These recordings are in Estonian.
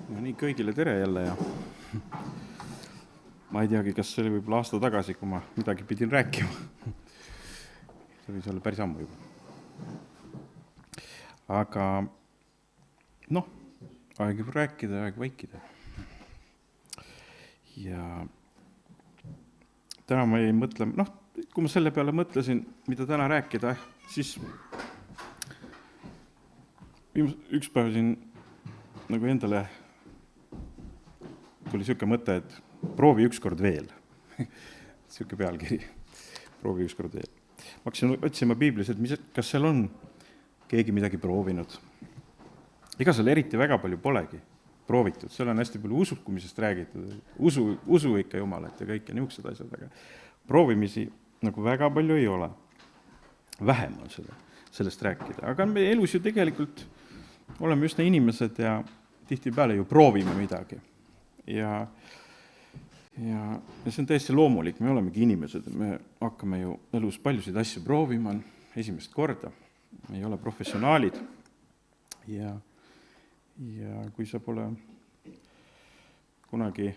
No nii, kõigile tere jälle ja ma ei teagi, kas see oli võib-olla aasta tagasi, kui ma midagi pidin rääkima. See võis olla päris ammu juba. Aga noh, aeg juba rääkida, aeg vaikida. Ja täna ma ei mõtle, kui ma selle peale mõtlesin, mida täna rääkida, siis üks päev siin nagu endale tuli siuke mõte, et proovi ükskord veel. Siuke pealkiri, proovi ükskord veel. Ma hakkasin otsima piiblis, et kas seal on keegi midagi proovinud. Ega seal eriti väga palju polegi proovitud, seal on hästi palju usukumisest räägitud, usu ikka Jumalat ja kõik ja niisugused asjad, aga proovimisi nagu väga palju ei ole. Vähem on sellest rääkida, aga me elus ju tegelikult oleme üsna inimesed ja tihtipeale ju proovime midagi. Ja see on täiesti loomulik, me olemegi inimesed, me hakkame ju elus paljusid asju proovima esimest korda, me ei ole professionaalid ja kui sa pole kunagi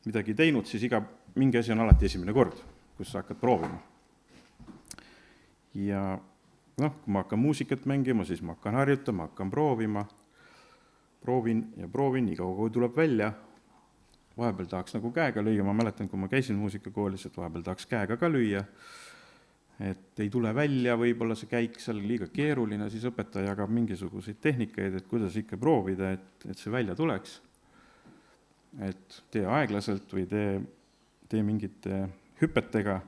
midagi teinud, siis mingi asi on alati esimene kord, kus sa hakkad proovima. Ja kui ma hakkan muusikat mängima, siis ma hakkan harjutama, hakkan proovima, proovin, nii kaua kui tuleb välja. Vahepeal tahaks nagu käega lüüa, ma mäletan, kui ma käisin muusikakoolis, et vahepeal tahaks käega ka lüüa, et ei tule välja, võib-olla see käik seal liiga keeruline, siis õpetaja jagab mingisuguseid tehnikaid, et kuidas ikka proovida, et see välja tuleks. Et tee aeglaselt või tee mingite hüpetega,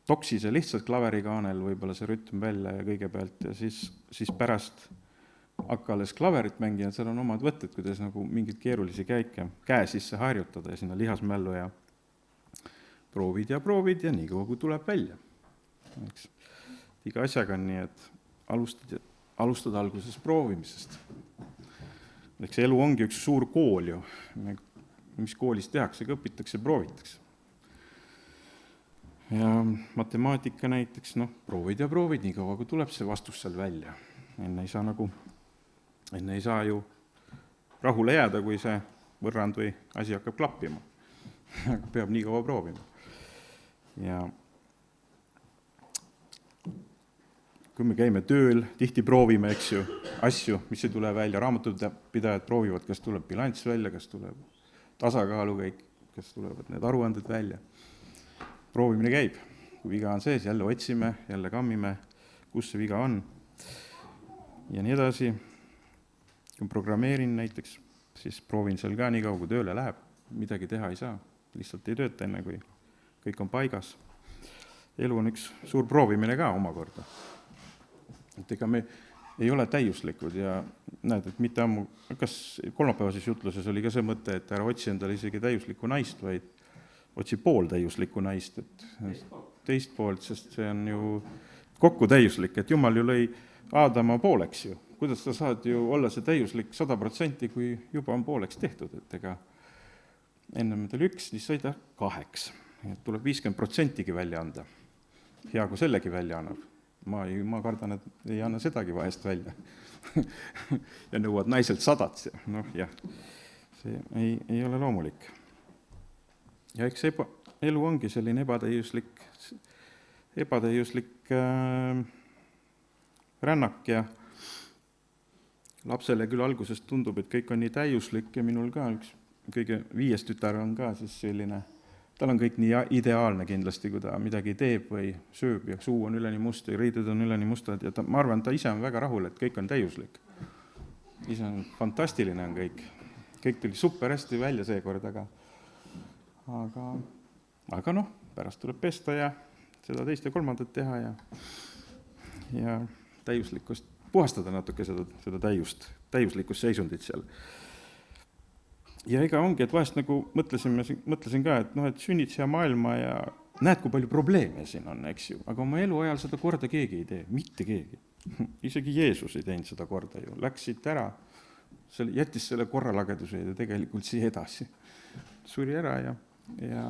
toksi see lihtsalt klaverikaanel, võib-olla see rütm välja ja kõigepealt ja siis pärast hakka alles klaverit mängida, seal on omad võtted, kuidas nagu mingid keerulisi käike käe sisse harjutada ja sinna lihasmällu ja proovid ja nii kaua, kui tuleb välja. Iga asjaga on nii, et alustad alguses proovimisest. Eks elu ongi üks suur kool ju, mis koolis tehakse, õpitakse, proovitakse. Ja matemaatika näiteks, proovid, nii kaua, kui tuleb see vastus seal välja. Enne ei saa ju rahule jääda, kui see võrrand või asi hakkab klappima. Peab nii kaua proovima. Ja kui me käime tööl, tihti proovime, eks ju, asju, mis ei tule välja, raamatupidajad proovivad, kas tuleb bilanss välja, kas tuleb tasakaalu kõik, kas tulevad need aruanded välja. Proovimine käib, kui viga on sees, jälle otsime, jälle kammime, kus see viga on. Ja nii edasi, kui programmeerin näiteks, siis proovin seal ka nii kaua, kui tööle läheb, midagi teha ei saa, lihtsalt ei tööta enne, kui kõik on paigas. Elu on üks suur proovimine ka omakorda. Et ega me ei ole täiuslikud ja näed, et mitte ammu, kas kolmapäevases jutluses oli ka see mõte, et ära otsi endale isegi täiuslikku naist, vaid otsi pooltäiuslikku naist, et teist poolt, sest see on ju kokku täiuslik, et Jumal ju lõi Aadama pooleks ju. Kuidas sa saad ju olla see täiuslik 100%, kui juba on pooleks tehtud, et ega enne tal 1, siis sai ta 2. Et tuleb 50%-gi välja anda. Hea, kui sellegi välja annab. Ma kardan, et ei anna sedagi vahest välja. Ja nõuad naiselt 100. Jah, see ei ole loomulik. Ja eks elu ongi selline ebatäiuslik rännak ja lapsele küll algusest tundub, et kõik on nii täiuslik ja minul ka üks kõige 5. tütar on ka siis selline, tal on kõik nii ideaalne kindlasti, kui ta midagi teeb või sööb ja suu on üleni must ja riided on üleni mustad ja ma arvan, ta ise on väga rahul, et kõik on täiuslik. Ise on fantastiline on kõik. Kõik tuli super hästi välja seekord, aga pärast tuleb pesta ja seda teist ja kolmandat teha ja täiuslikkust puhastada natuke seda täiuslikkust seisundit seal. Ja ega ongi, et vahest nagu mõtlesin ka, et sünnid siia maailma ja näed, kui palju probleeme siin on, eks ju, aga oma elu ajal seda korda keegi ei tee, mitte keegi. Isegi Jeesus ei teinud seda korda ju, läks siit ära, jättis selle korralageduse ja tegelikult siia edasi. Suri ära ja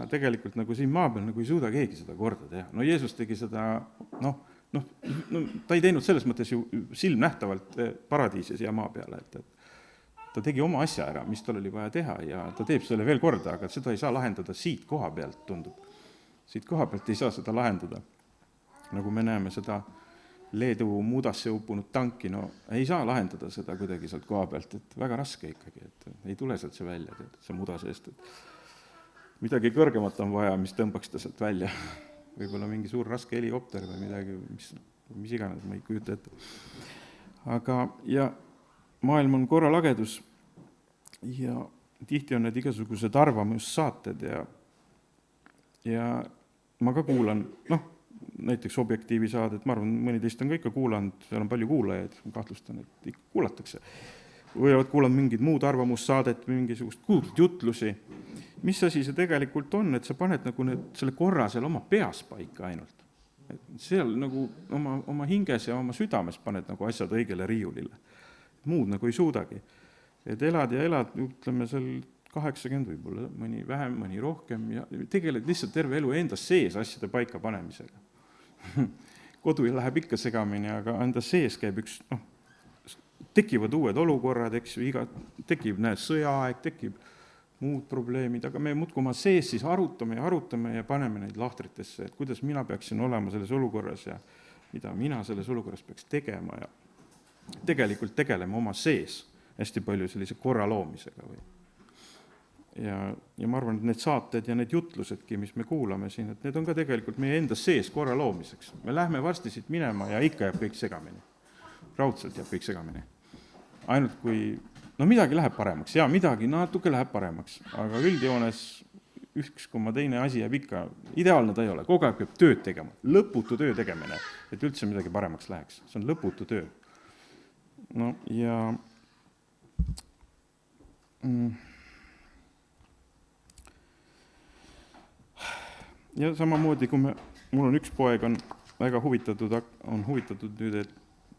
tegelikult nagu siin maa peal nagu ei suuda keegi seda korda teha. Jeesus tegi seda, ta ei teinud selles mõttes ju silmnähtavalt paradiisi siia maa peale, et ta tegi oma asja ära, mis tal oli vaja teha ja ta teeb selle veel korda, aga seda ei saa lahendada siit koha pealt, tundub. Siit koha pealt ei saa seda lahendada. Nagu me näeme seda Leedu muudasse uppunud tanki, no ei saa lahendada seda kuidagi sealt koha pealt, et väga raske ikkagi, et ei tule sealt see välja, see muda seest, et midagi kõrgemat on vaja, mis tõmbaks ta sealt välja. Võib-olla mingi suur raske helikopter või midagi, mis iganes, ma ei kujuta ette. Aga ja maailm on korralagedus ja tihti on need igasugused arvamussaated ja ma ka kuulan, näiteks Objektiivi saadet, ma arvan, mõni teist on ka ikka kuulanud, seal on palju kuulajaid, kahtlustan, et ikka kuulatakse. Või oled kuulanud mingid muud arvamussaadet, mingisugust kuulnud jutlusi. Mis asi see tegelikult on, et sa paned nagu selle korra seal oma peas paika ainult. Et seal nagu oma hinges ja oma südames paned nagu asjad õigele riiulile. Muud nagu ei suudagi. Et elad ja elad, ütleme seal 80 võib-olla, mõni vähem, mõni rohkem ja tegeled lihtsalt terve elu endas sees asjade paika panemisega. Kodu läheb ikka segamini, aga enda sees käib tekivad uued olukorrad, eks ju, tekib sõjaaeg, tekib muud probleemid, aga me muudkui oma sees siis arutame ja paneme neid lahtritesse, et kuidas mina peaksin olema selles olukorras ja mida mina selles olukorras peaks tegema ja tegelikult tegeleme oma sees hästi palju sellise korra loomisega või. Ja ma arvan, et need saated ja need jutlusedki, mis me kuulame siin, et need on ka tegelikult meie enda sees korra loomiseks. Me lähme varsti siit minema ja ikka jääb kõik segamini. Raudselt jääb kõik segamini. Ainult kui, midagi läheb paremaks, ja midagi natuke läheb paremaks, aga üldjoones üks teine asi jääb ikka, ideaalne ta ei ole, kogu aeg peab tööd tegema, lõputu töö tegemine, et üldse midagi paremaks läheks, see on lõputu töö. Ja samamoodi, kui mul on üks poeg, on väga huvitatud nüüd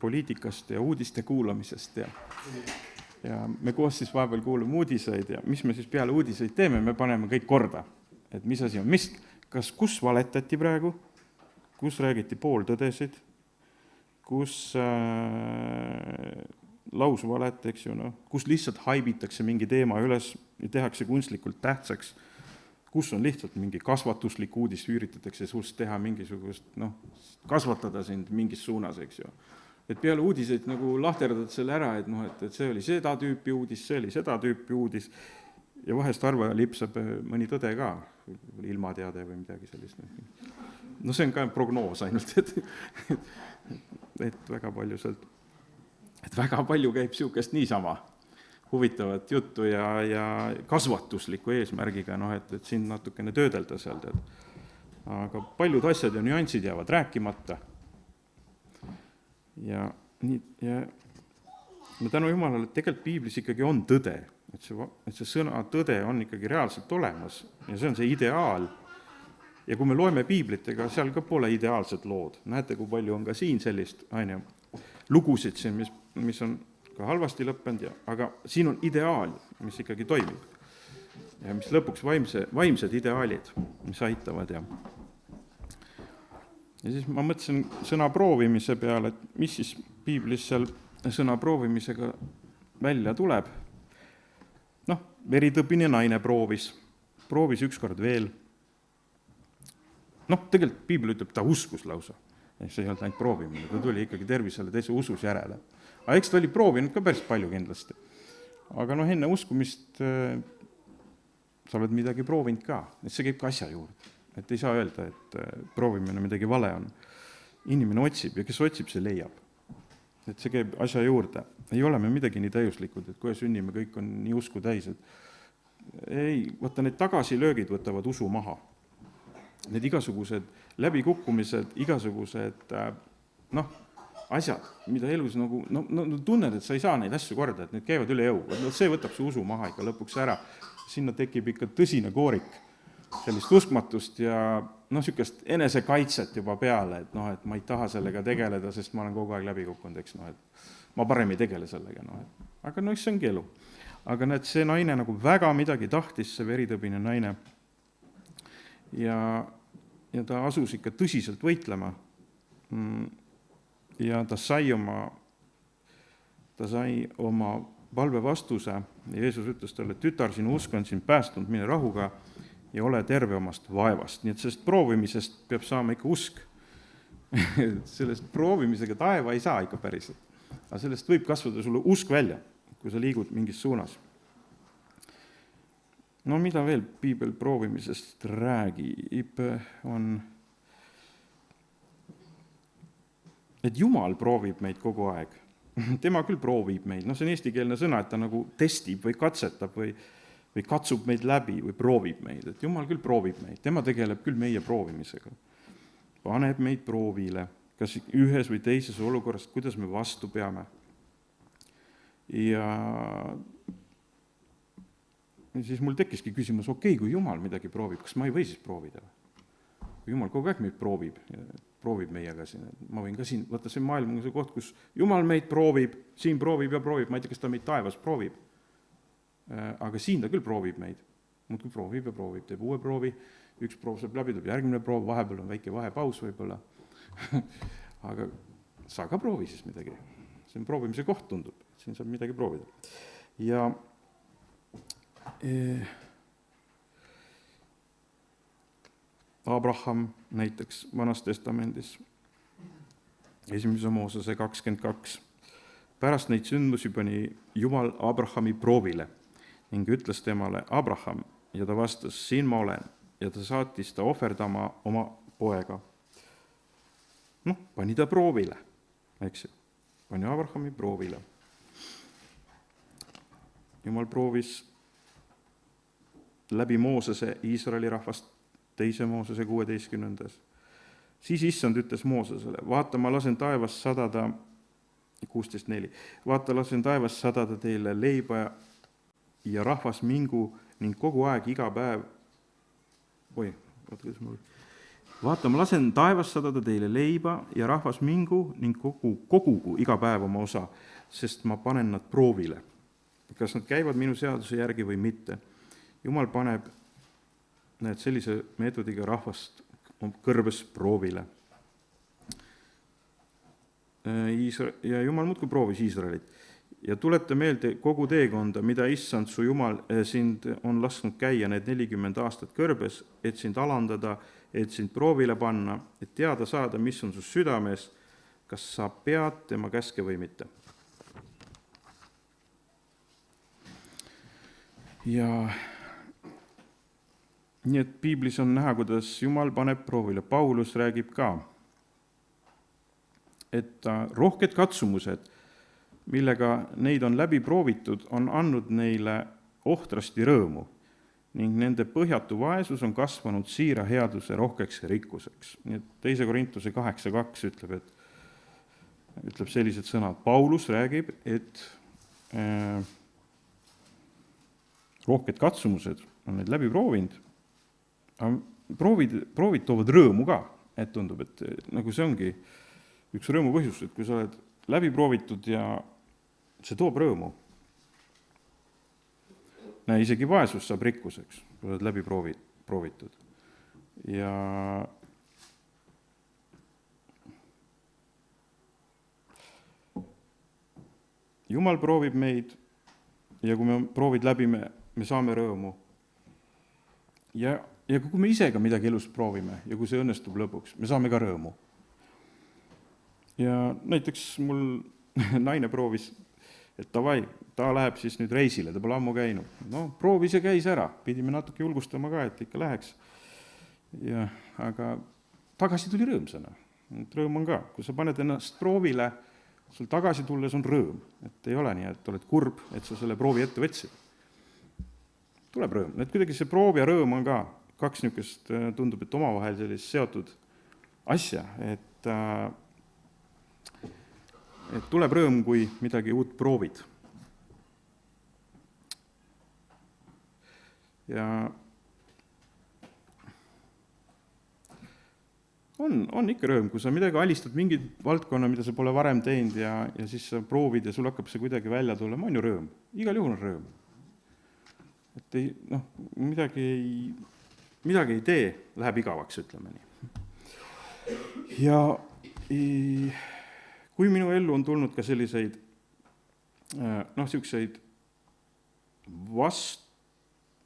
poliitikast ja uudiste kuulamisest ja me koos siis vahepeal kuulame uudiseid ja mis me siis peale uudiseid teeme, me paneme kõik korda, et mis asi on, kus valetati praegu, kus räägiti pooltõdesid, kus lausvalet, eks ju, kus lihtsalt haibitakse mingi teema üles ja tehakse kunstlikult tähtsaks, kus on lihtsalt mingi kasvatuslik uudis, üritatakse sust teha mingisugust, kasvatada sind mingis suunas, eks ju. Et peale uudiseid nagu lahterdad selle ära, et see oli seda tüüpi uudis, see oli seda tüüpi uudis ja vahest harva lipsab mõni tõde ka, ilmateade või midagi sellist. See on ka prognoos ainult, et väga palju sealt, et väga palju käib siukest niisama huvitavat juttu ja kasvatusliku eesmärgiga, et siin natukene töödelda seal. Aga paljud asjad ja nüansid jäävad rääkimata. Ja tänu Jumalale, et tegelikult piiblis ikkagi on tõde, et see sõna tõde on ikkagi reaalselt olemas ja see on see ideaal. Ja kui me loeme piiblitega, seal ka pole ideaalsed lood. Näete, kui palju on ka siin sellist lugusid siin, mis on ka halvasti lõppenud, aga siin on ideaal, mis ikkagi toimib ja mis lõpuks vaimsed ideaalid, mis aitavad. Ja siis ma mõtlesin sõna proovimise peale, et mis siis piiblis seal sõna proovimisega välja tuleb. Veritõbine naine proovis ükskord veel. Tegelikult piibel ütleb, ta uskus lausa. See ei olnud ainult proovimine, ta tuli ikkagi tervisele teise usus järele. Aga eks ta oli proovinud ka päris palju kindlasti. Aga enne uskumist sa oled midagi proovinud ka, et see käib ka asja juurde. Et ei saa öelda, et proovimine midagi vale on. Inimene otsib ja kes otsib, see leiab. Et see käib asja juurde. Ei ole me midagi nii täiuslikud, et kohe sünnime, kõik on nii usku täis. Ei, vaata need tagasilöögid võtavad usu maha. Need igasugused läbikukkumised, igasugused asjad, mida elus tunned, et sa ei saa neid asju korda, et need käivad üle jõu. See võtab su usu maha ikka lõpuks ära. Sinna tekib ikka tõsine koorik sellist uskmatust ja sükest enesekaitset juba peale, et ma ei taha sellega tegeleda, sest ma olen kogu aeg läbi kukkunud, eks, et ma parem ei tegele sellega. Aga see ongi elu. Aga see naine nagu väga midagi tahtis, see veritõbine naine. Ja ta asus ikka tõsiselt võitlema ja ta sai oma palve vastuse ja Jeesus ütles talle, tütar, sinu usk on sind päästnud, mine rahuga ja ole terve omast vaevast. Nii et sellest proovimisest peab saama ikka usk. Sellest proovimisega taeva ei saa ikka päriselt. Aga sellest võib kasvada sulle usk välja, kui sa liigud mingis suunas. No mida veel piibel proovimisest räägib, on, et Jumal proovib meid kogu aeg. Tema küll proovib meid, see on eestikeelne sõna, et ta nagu testib või katsetab või katsub meid läbi või proovib meid. Et Jumal küll proovib meid, tema tegeleb küll meie proovimisega. Paneb meid proovile, kas ühes või teises olukorras, kuidas me vastu peame. Ja siis mul tekkiski küsimus, kui Jumal midagi proovib, kas ma ei või siis proovida? Kui Jumal kogu aeg meid proovib meiega siin. Ma võin ka siin, võtta see maailm on see koht, kus Jumal meid proovib, siin proovib ja proovib, ma ei tea, kas ta meid taevas proovib. Aga siin ta küll proovib meid. Muudkui proovib ja proovib, teeb uue proovi, üks proov saab läbi, tuleb järgmine proov, vahepeal on väike vahepaus võib-olla. Aga sa ka proovi siis midagi. See on proovimise koht, tundub, siin saab midagi proovida. Ja Abraham näiteks Vanas Testamendis, 1. Moosese 22. Pärast neid sündmusi pani Jumal Abrahami proovile ning ütles temale, Abraham, ja ta vastas, siin ma olen, ja ta saatis ta ohverdama oma poega. Pani ta proovile, eks ju, pani Abrahami proovile. Jumal proovis läbi Moosese Iisraeli rahvast 2. Moosese 16. Siis issand ütles Moosesele, vaata, ma lasen taevas sadada, 16.4, vaata, lasen taevas sadada teile leiba ja rahvas mingu ning kogu aeg iga päev, vaata, ma lasen taevas sadada teile leiba ja rahvas mingu ning kogugu iga päev oma osa, sest ma panen nad proovile. Kas nad käivad minu seaduse järgi või mitte. Jumal paneb sellise meetodiga rahvast kõrbes proovile. Ja Jumal muudkui proovis Iisraelit. Ja tuleta meelde kogu teekonda, mida issand su Jumal sind on lasknud käia need 40 aastat kõrbes, et sind alandada, et sind proovile panna, et teada saada, mis on su südames, kas sa pead tema käske või mitte. Ja nii et piiblis on näha, kuidas Jumal paneb proovile. Paulus räägib ka, et rohked katsumused, millega neid on läbi proovitud, on andnud neile ohtrasti rõõmu ning nende põhjatu vaesus on kasvanud siira headuse rohkeks rikkuseks. Nii et 2. Korintuse 8.2 ütleb sellised sõnad. Paulus räägib, et rohked katsumused on neid läbi proovinud, proovid toovad rõõmu ka, et tundub, et nagu see ongi üks rõõmu põhjus, et kui sa oled läbi proovitud ja see toob rõõmu. Isegi vaesus saab rikkuseks, kui oled läbi proovitud. Ja Jumal proovib meid ja kui me proovid läbi, me saame rõõmu. Ja kui me ise ka midagi elus proovime ja kui see õnnestub lõpuks, me saame ka rõõmu. Ja näiteks mul naine proovis, et ta läheb siis nüüd reisile, ta pole ammu käinud. Proovis ja käis ära, pidime natuke julgustama ka, et ikka läheks. Aga tagasi tuli rõõmsana. Rõõm on ka, kui sa paned ennast proovile, sul tagasi tulles on rõõm. Et ei ole nii, et oled kurb, et sa selle proovi ette võtsid. Tuleb rõõm. Et kuidagi see proov ja rõõm on ka kaks niisugust, tundub, et omavahel sellist seotud asja, et tuleb rõõm, kui midagi uut proovid. Ja on ikka rõõm, kui sa midagi alistad, mingi valdkonna, mida sa pole varem teinud ja siis sa proovid ja sul hakkab see kuidagi välja tulla, on ju rõõm. Igal juhul on rõõm. Et midagi ei tee, läheb igavaks, ütleme nii. Ja kui minu ellu on tulnud ka selliseid niisuguseid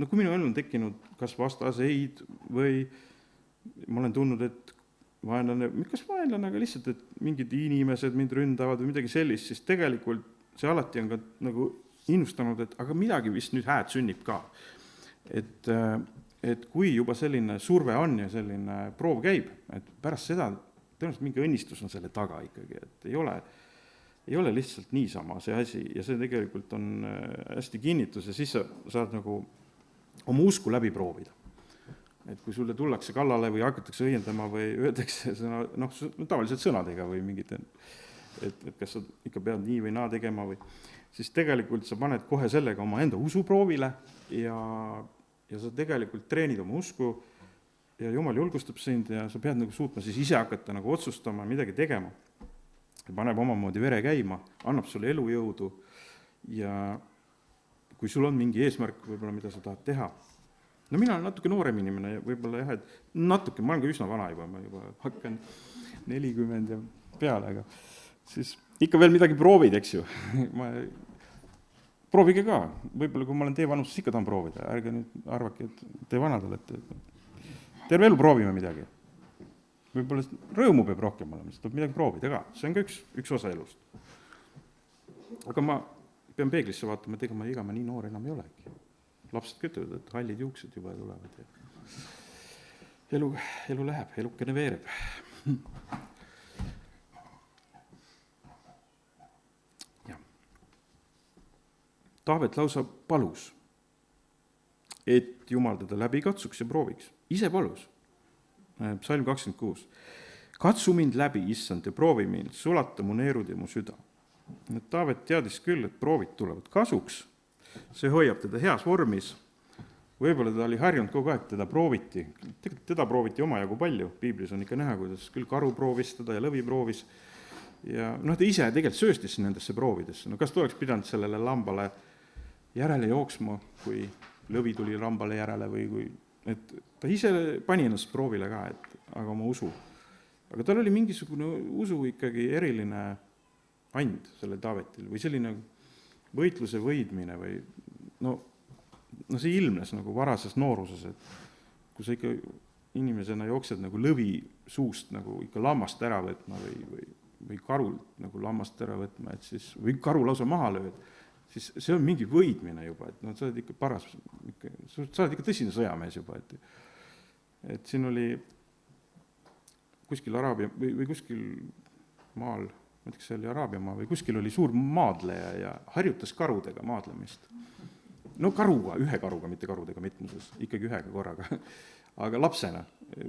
kui minu ellu on tekkinud kas vastaseid või ma olen tundnud, et vaenlane, kas vaenlane, aga lihtsalt, et mingid inimesed mind ründavad või midagi sellist, siis tegelikult see alati on ka nagu innustanud, et aga midagi vist nüüd hääd sünnib ka. Et kui juba selline surve on ja selline proov käib, et pärast seda tõenäoliselt mingi õnnistus on selle taga ikkagi, et ei ole lihtsalt niisama see asi ja see tegelikult on hästi kinnitus ja siis sa saad nagu oma usku läbi proovida. Et kui sulle tullakse kallale või hakatakse õiendama või öeldakse tavaliselt sõnadega või mingid, et kas sa ikka pead nii või naa tegema või, siis tegelikult sa paned kohe sellega oma enda usuproovile ja sa tegelikult treenid oma usku ja Jumal julgustab sind ja sa pead nagu suutma siis ise hakata nagu otsustama, midagi tegema. Paneb omamoodi vere käima, annab sulle elujõudu ja kui sul on mingi eesmärk võib-olla, mida sa tahad teha. No mina olen natuke noorem inimene ja võib-olla jah, et natuke, ma olen ka üsna vana juba, ma juba hakkan 40 ja peale, aga siis ikka veel midagi proovid, eks ju. Proovige ka, võib-olla kui ma olen teie vanuses, ikka tahan proovida, ärge nüüd arvake, et te vanad olete. Terve elu proovime midagi. Võib-olla rõõmu peab rohkem olema, siis tuleb midagi proovida ka, see on ka üks osa elust. Aga ma pean peeglisse vaatama, et ega ma nii noor enam ei olegi. Lapsed kütavad, et hallid juuksed juba tulevad ja elu läheb, elukene veereb. Ja. Taavet lausa palus, et Jumal teda läbi katsuks ja prooviks. Ise palus. Psalm 26. Katsu mind läbi, issand, ja proovi mind, sulata mu neerud ja mu süda. Taavet teadis küll, et proovid tulevad kasuks. See hoiab teda heas vormis. Võib-olla ta oli harjunud kogu aeg, teda prooviti. Teda prooviti omajagu palju. Piiblis on ikka näha, kuidas küll karu proovis teda ja lõvi proovis. Ja ta ise tegelikult sööstis nendesse proovidesse. Kas ta oleks pidanud sellele lambale järele jooksma, kui lõvi tuli lambale järele või kui... Et ta ise pani ennast proovile ka, aga oma usu. Aga tal oli mingisugune usu ikkagi eriline and sellel Taavetil või selline võitluse võidmine või see ilmnes nagu varases nooruses, et kui sa ikka inimesena jooksed nagu lõvi suust nagu ikka lammast ära võtma või karult nagu lammast ära võtma, et siis, või karu lausa maha lööd, siis see on mingi võidmine juba, et sa oled ikka paras, sa oled ikka tõsine sõjamees juba, et siin oli kuskil Araabia või kuskil maal, ma ei tea, see oli Araabia maa või kuskil oli suur maadleja ja harjutas karudega maadlemist. Karuga, ühe karuga, mitte karudega mitmuses, ikkagi ühega korraga, aga lapsena,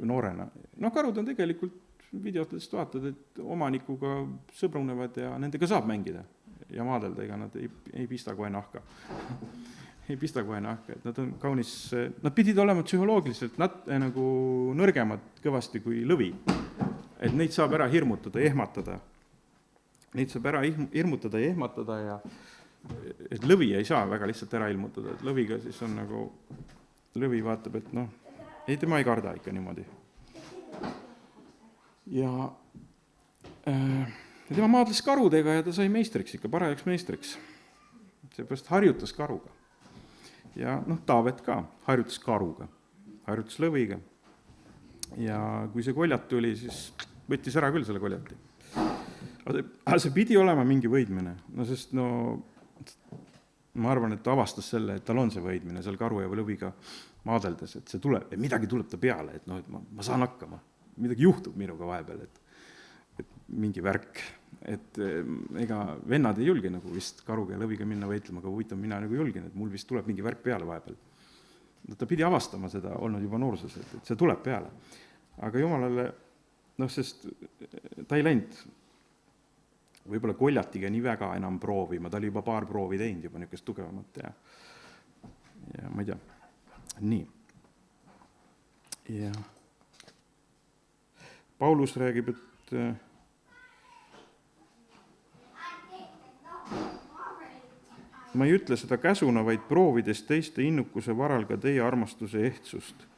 noorena. Karud on tegelikult, videotest vaatad, et omanikuga sõbrunevad ja nendega saab mängida ja maadelda, ega nad ei pista kohe nahka. Ei pista kohe nahka, et nad on kaunis, nad pidid olema psühholoogiliselt nagu nõrgemad kõvasti kui lõvi, et neid saab ära hirmutada ja ehmatada. Neid saab ära hirmutada ja ehmatada ja et lõvi ei saa väga lihtsalt ära ilmutada, et lõviga siis on nagu, lõvi vaatab, et ei, tema ei karda ikka niimoodi. Ja tema maadles karudega ja ta sai meistriks ikka, parajaks meistriks. Seepärast harjutas karuga. Ja Taavet ka harjutas karuga, harjutas lõviga. Ja kui see koljat tuli, siis võttis ära küll selle koljati. Aga see pidi olema mingi võidmine, sest ma arvan, et ta avastas selle, et tal on see võidmine seal karu ja lõviga maadeldes, et see tuleb, et midagi tuleb ta peale, et ma saan hakkama, midagi juhtub minuga vahepeal, et mingi värk, et ega vennad ei julge nagu vist karuga ja lõviga minna võitlema, aga huvitav, mina nagu julgen, et mul vist tuleb mingi värk peale vahepeal. Ta pidi avastama seda, olnud juba nooruses, et see tuleb peale. Aga Jumalale, sest ta ei läinud võib-olla koljatiga nii väga enam proovima, ta oli juba paar proovi teinud juba niisugust tugevamat ja ma ei tea, nii. Ja Paulus räägib, et ma ei ütle seda käsuna, vaid proovides teiste innukuse varal ka teie armastuse ehtsust.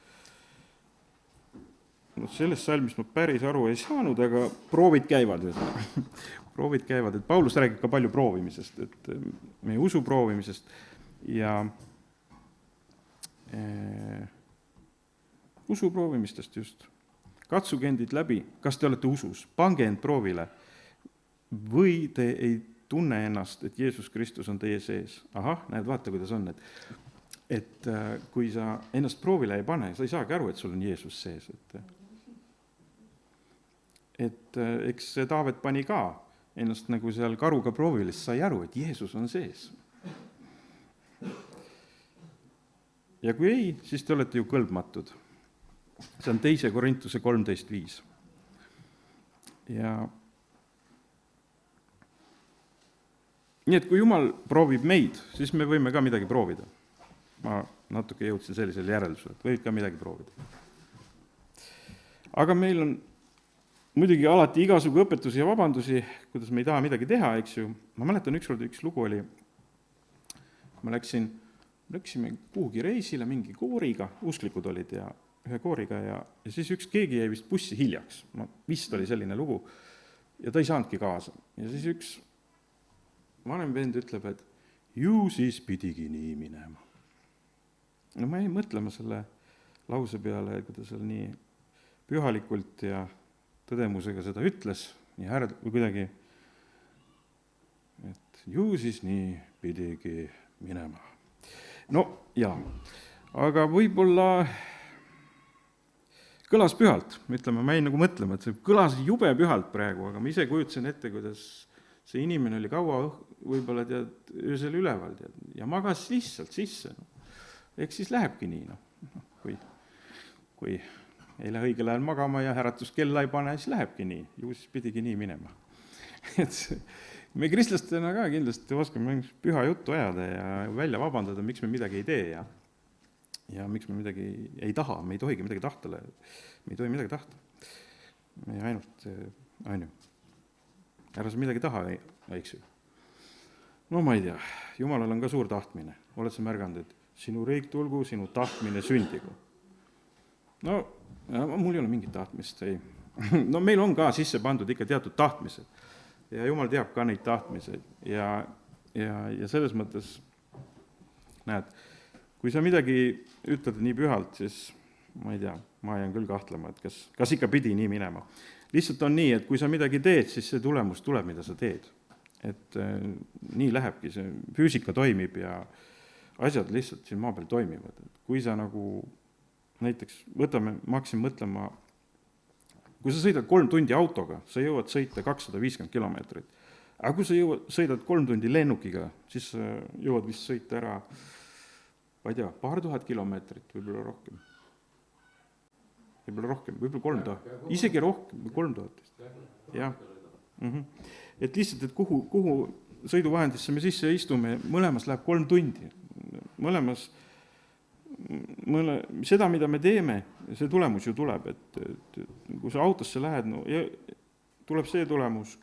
Sellest salmist ma päris aru ei saanud, aga proovid käivad. proovid käivad, et Paulus räägib ka palju proovimisest, et meie usu proovimisest ja usu proovimistest just. Katsuge endid läbi, kas te olete usus, pange end proovile või te ei tunne ennast, et Jeesus Kristus on teie sees. Ahah, näed, vaata, kuidas on, et kui sa ennast proovile ei pane, sa ei saagi aru, et sul on Jeesus sees. Et eks see Taavet pani ka ennast nagu seal karuga proovile, siis sai aru, et Jeesus on sees. Ja kui ei, siis te olete ju kõlbmatud. See on 2. Korintuse 13.5. Ja nii, et kui Jumal proovib meid, siis me võime ka midagi proovida. Ma natuke jõudsin sellisele järeldusele, et võid ka midagi proovida. Aga meil on muidugi alati igasugu õpetusi ja vabandusi, kuidas me ei taha midagi teha, eks ju. Ma mäletan üks lugu oli, ma läksime kuhugi reisile mingi kooriga, usklikud olid ja ühe kooriga ja siis keegi jäi vist bussi hiljaks. Vist oli selline lugu ja ta ei saanudki kaasa. Ja siis üks vanem vend ütleb, et ju siis pidigi nii minema. No ma jäin mõtlema selle lause peale, kui ta seal nii pühalikult ja tõdemusega seda ütles, nii või kuidagi, et ju siis nii pidigi minema. No jaa, aga võib-olla kõlas pühalt, ütleme, ma jäin nagu mõtlema, et see kõlas jube pühalt praegu, aga ma ise kujutasin ette, kuidas see inimene oli kaua võib-olla öösel üleval ja magas lihtsalt sisse. Eks siis lähebki nii, kui ei lähe õigel ajal magama ja äratuskella ei pane, siis lähebki nii, ju siis pidigi nii minema. Et me kristlastena ka kindlasti oskame püha juttu ajada ja välja vabandada, miks me midagi ei tee ja miks me midagi ei taha, me ei tohigi midagi tahta, me ei tohi midagi tahta. Me ainult, ära sa midagi taha, eks ju. No ma ei tea, Jumalal on ka suur tahtmine, oled sa märganud, et sinu riik tulgu, sinu tahtmine sündigu. No, mul ei ole mingit tahtmist, ei. No meil on ka sisse pandud ikka teatud tahtmised ja Jumal teab ka neid tahtmiseid ja selles mõttes, näed, kui sa midagi ütled nii pühalt, siis ma ei tea, ma jään küll kahtlema, et kas ikka pidi nii minema. Lihtsalt on nii, et kui sa midagi teed, siis see tulemus tuleb, mida sa teed. Et nii lähebki, see füüsika toimib ja asjad lihtsalt siin maa peal toimivad. Kui sa nagu näiteks ma hakkasin mõtlema, kui sa sõidad 3 tundi autoga, sa jõuad sõita 250 kilomeetrit. Aga kui sa sõidad 3 tundi lennukiga, siis jõuad vist sõita ära, ma ei tea, paar tuhat kilomeetrit, võib-olla rohkem. Võib-olla 3000, isegi rohkem, 3000. Jah. Et lihtsalt, et kuhu sõiduvahendisse me sisse istume, mõlemas läheb 3 tundi. Mõlemas seda, mida me teeme, see tulemus ju tuleb, et kui sa autosse lähed, no tuleb see tulemus,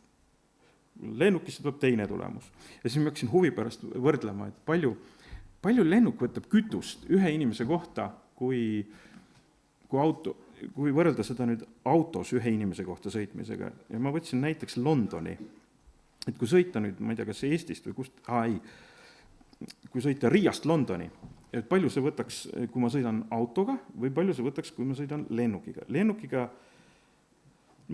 lennukisse tuleb teine tulemus. Ja siis ma hakkasin huvi pärast võrdlema, et palju lennuk võtab kütust ühe inimese kohta, kui võrrelda seda nüüd autos ühe inimese kohta sõitmisega. Ja ma võtsin näiteks Londoni, et kui sõita nüüd, ma ei tea, kas Eestist või kust, kui sõita Riiast Londoni, et palju see võtaks, kui ma sõidan autoga või palju see võtaks, kui ma sõidan lennukiga. Lennukiga,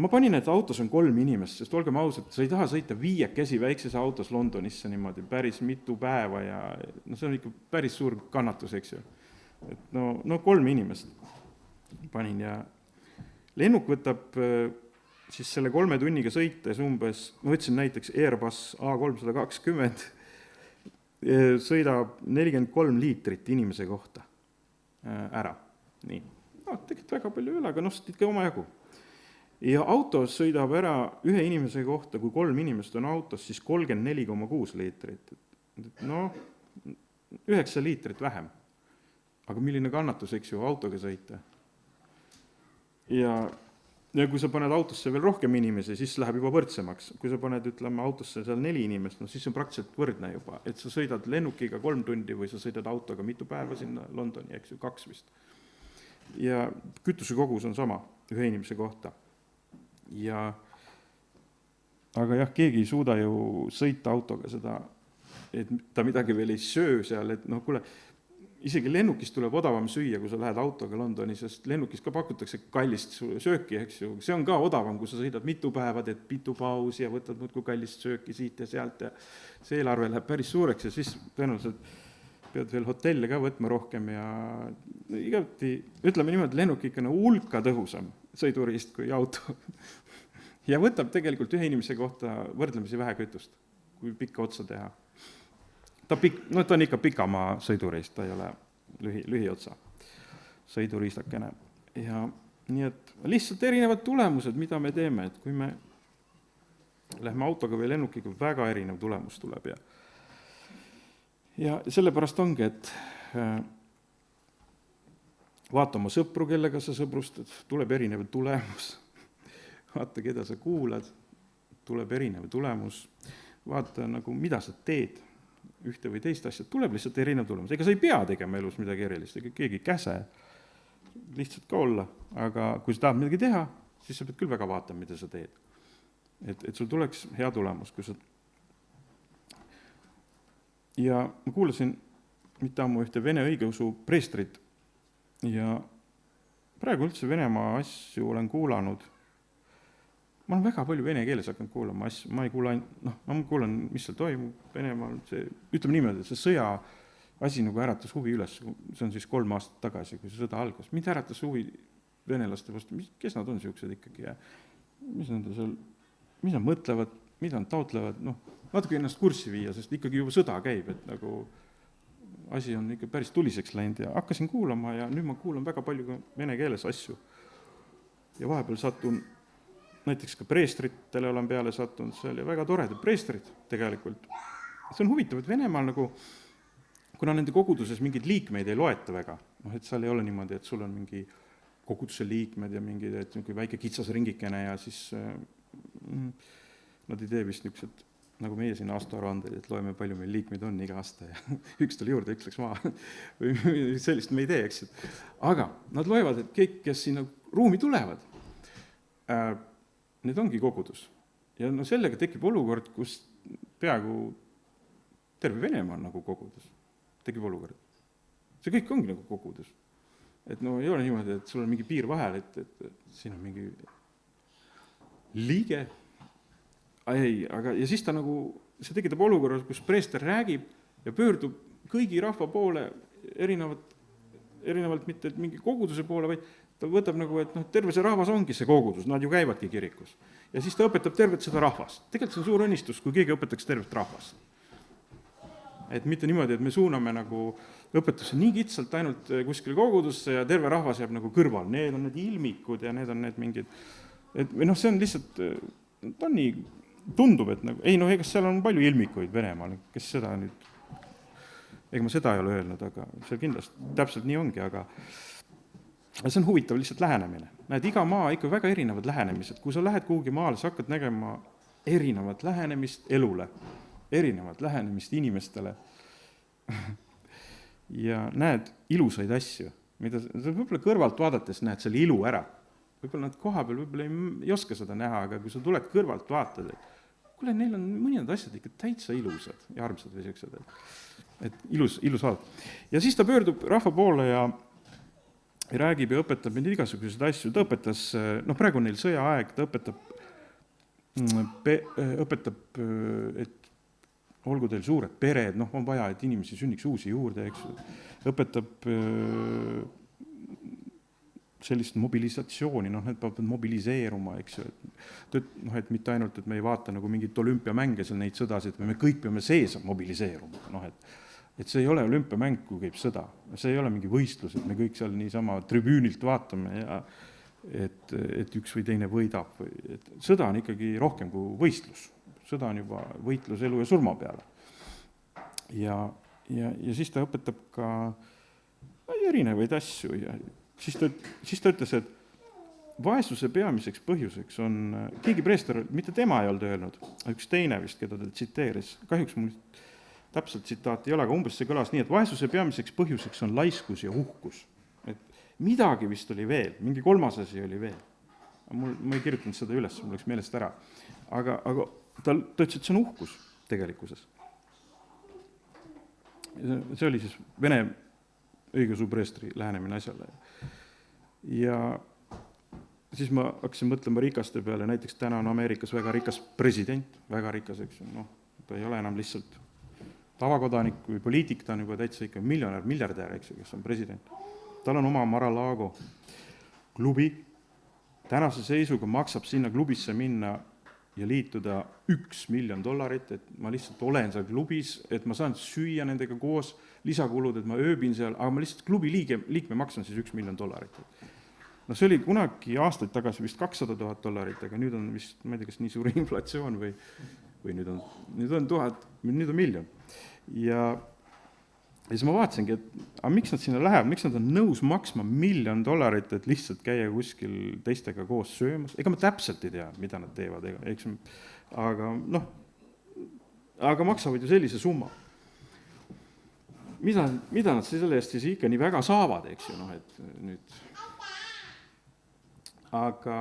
ma panin, et autos on 3 inimest, sest olgem ausad, sa ei taha sõita 5 väikses autos Londonisse niimoodi päris mitu päeva ja see on ikka päris suur kannatus, eks ju. Et 3 inimest panin ja lennuk võtab siis selle 3 tunniga sõites umbes, ma võtsin näiteks Airbus A320, sõidab 43 liitrit inimese kohta ära. Nii. Tegelikult väga palju üle, aga ikka omajagu. Ja autos sõidab ära ühe inimese kohta, kui 3 inimest on autos, siis 34,6 liitrit. 9 liitrit vähem. Aga milline kannatus, eks ju, autoga sõita? Ja kui sa paned autosse veel rohkem inimesi, siis läheb juba võrdsemaks. Kui sa paned, ütleme, autosse seal 4 inimest, siis on praktiliselt võrdne juba. Et sa sõidad lennukiga 3 tundi või sa sõidad autoga mitu päeva sinna Londoni, eks ju, 2 vist. Ja kütuse kogus on sama ühe inimese kohta. Ja aga jah, keegi ei suuda ju sõita autoga seda, et ta midagi veel ei söö seal, et noh, kuule, isegi lennukis tuleb odavam süüa, kui sa lähed autoga Londoni, sest lennukis ka pakutakse kallist sööki, eks ju, see on ka odavam, kui sa sõidad mitu päeva, teed mitu pausi ja võtad muudkui kallist sööki siit ja sealt ja see eelarve läheb päris suureks ja siis tõenäoliselt pead veel hotelle ka võtma rohkem ja igati, ütleme niimoodi, lennuk ikka hulka tõhusam sõiduriist kui auto ja võtab tegelikult ühe inimese kohta võrdlemisi vähe kütust, kui pikka otsa teha. Ta on ikka pikamaa sõiduriist, ta ei ole lühiotsa sõiduriistakene. Ja nii et lihtsalt erinevad tulemused, mida me teeme, et kui me lähme autoga või lennukiga, väga erinev tulemus tuleb ja sellepärast ongi, et vaata oma sõpru, kellega sa sõbrustad, tuleb erinev tulemus, vaata, keda sa kuulad, tuleb erinev tulemus, vaata nagu, mida sa teed, ühte või teist asja, tuleb lihtsalt erinev tulemus. Ega sa ei pea tegema elus midagi erilist, ega keegi käse lihtsalt ka olla, aga kui sa tahad midagi teha, siis sa pead küll väga vaatama, mida sa teed. Et sul tuleks hea tulemus. Ja ma kuulasin mitte ammu ühte vene õigeusu preestrit ja praegu üldse Venemaa asju olen kuulanud. Ma olen väga palju vene keeles hakanud kuulama asju, ma ei kuula, ma kuulan, mis seal toimub Venemaal, ütleme niimoodi, et see sõja asi nagu äratas huvi üles, see on siis 3 aastat tagasi, kui see sõda algas. Mind äratas huvi venelaste vastu, kes nad on siuksed ikkagi ja mis nad mõtlevad, mida nad taotlevad, natuke ennast kurssi viia, sest ikkagi juba sõda käib, et nagu asi on ikka päris tuliseks läinud ja hakkasin kuulama ja nüüd ma kuulan väga palju vene keeles asju. Ja vahepeal satun näiteks ka preestritele olen peale sattunud seal ja väga toredad preestrid tegelikult. See on huvitav, et Venemaal nagu, kuna nende koguduses mingeid liikmeid ei loeta väga, et seal ei ole niimoodi, et sul on mingi koguduse liikmed ja mingid, et väike kitsas ringikene ja siis nad ei tee vist niisugused, nagu meie siin aastaaruanded, et loeme, palju meil liikmeid on iga aasta ja üks tuli juurde, üks läks maha. Või sellist me ei tee, eks. Aga nad loevad, et kõik, kes sinna ruumi tulevad, need ongi kogudus. Ja sellega tekib olukord, kus peaaegu terve Venemaa on nagu kogudus. Tekib olukord. See kõik ongi nagu kogudus. Et ei ole niimoodi, et sul on mingi piir vahel, et siin on mingi liige. Aga ja siis ta nagu, see tekitab olukorras, kus preester räägib ja pöördub kõigi rahva poole erinevalt mitte mingi koguduse poole, vaid ta võtab nagu, et terve see rahvas ongi see kogudus, nad ju käivadki kirikus. Ja siis ta õpetab tervet seda rahvast. Tegelikult see on suur õnnistus, kui keegi õpetaks tervet rahvast. Et mitte niimoodi, et me suuname nagu õpetusse nii kitsalt ainult kuskile kogudusse ja terve rahvas jääb nagu kõrval. Need on need ilmikud ja need on need mingid, või see on lihtsalt, ta on nii, tundub, et nagu, ega seal on palju ilmikuid Venemaal, kes seda nüüd, ega ma seda ei ole öelnud, aga see kindlasti täpselt nii ongi, aga see on huvitav lihtsalt lähenemine. Näed, iga maa ikka väga erinevad lähenemised. Kui sa lähed kuhugi maale, sa hakkad nägema erinevat lähenemist elule, erinevat lähenemist inimestele ja näed ilusaid asju, mida võib-olla kõrvalt vaadates näed selle ilu ära. Võib-olla nad koha peal võib-olla ei oska seda näha, aga kui sa tuled kõrvalt vaatad, et kuule, neil on mõned asjad ikka täitsa ilusad ja armsad või siuksed, et ilus vaadata. Ja siis ta pöördub rahva poole ja räägib ja õpetab neid igasuguseid asju. Ta õpetas, praegu on neil sõjaaeg, ta õpetab, et olgu teil suured pered, on vaja, et inimesi sünniks uusi juurde, eks. Õpetab sellist mobilisatsiooni, need peavad mobiliseeruma, eks ju. Et mitte ainult, et me ei vaata nagu mingit olümpiamänge seal neid sõdasid, me kõik peame sees mobiliseeruma, et see ei ole olümpiamäng, kui käib sõda. See ei ole mingi võistlus, et me kõik seal niisama tribüünilt vaatame ja et üks või teine võidab. Et sõda on ikkagi rohkem kui võistlus. Sõda on juba võitlus elu ja surma peale. Ja siis ta õpetab ka erinevaid asju ja siis ta ütles, et vaesuse peamiseks põhjuseks on, keegi preester, mitte tema ei olnud öelnud, üks teine vist, keda ta tsiteeris, kahjuks mul täpselt tsitaati ei ole, aga umbes see kõlas nii, et vaesuse peamiseks põhjuseks on laiskus ja uhkus. Et midagi vist oli veel, mingi 3. asi oli veel. Ma ei kirjutanud seda üles, mul läks meelest ära. Aga ta ütles, et see on uhkus tegelikkuses. See oli siis Vene õigeusu preestri lähenemine asjale. Ja siis ma hakkasin mõtlema rikaste peale, näiteks täna on Ameerikas väga rikas president, väga rikas, eks ju, ta ei ole enam lihtsalt tavakodanik või poliitik, ta on juba täitsa ikka miljonär, miljardär, eks ju, kes on president. Tal on oma Mar-a-Lago klubi, tänase seisuga maksab sinna klubisse minna ja liituda $1 miljon, et ma lihtsalt olen seal klubis, et ma saan süüa nendega koos, lisakulud, et ma ööbin seal, aga ma lihtsalt klubi liikme maksan siis $1 miljon. No see oli kunagi aastaid tagasi vist $200,000, aga nüüd on vist, ma ei tea, kas nii suur inflatsioon või nüüd on miljon. Ja siis ma vaatasingi, et miks nad sinna lähevad, miks nad on nõus maksma $1 miljon, et lihtsalt käia kuskil teistega koos söömas. Ega ma täpselt ei tea, mida nad teevad, eks, aga maksavad ju sellise summa. Mida nad selle eest siis ikka nii väga saavad, eks ju, et nüüd. Aga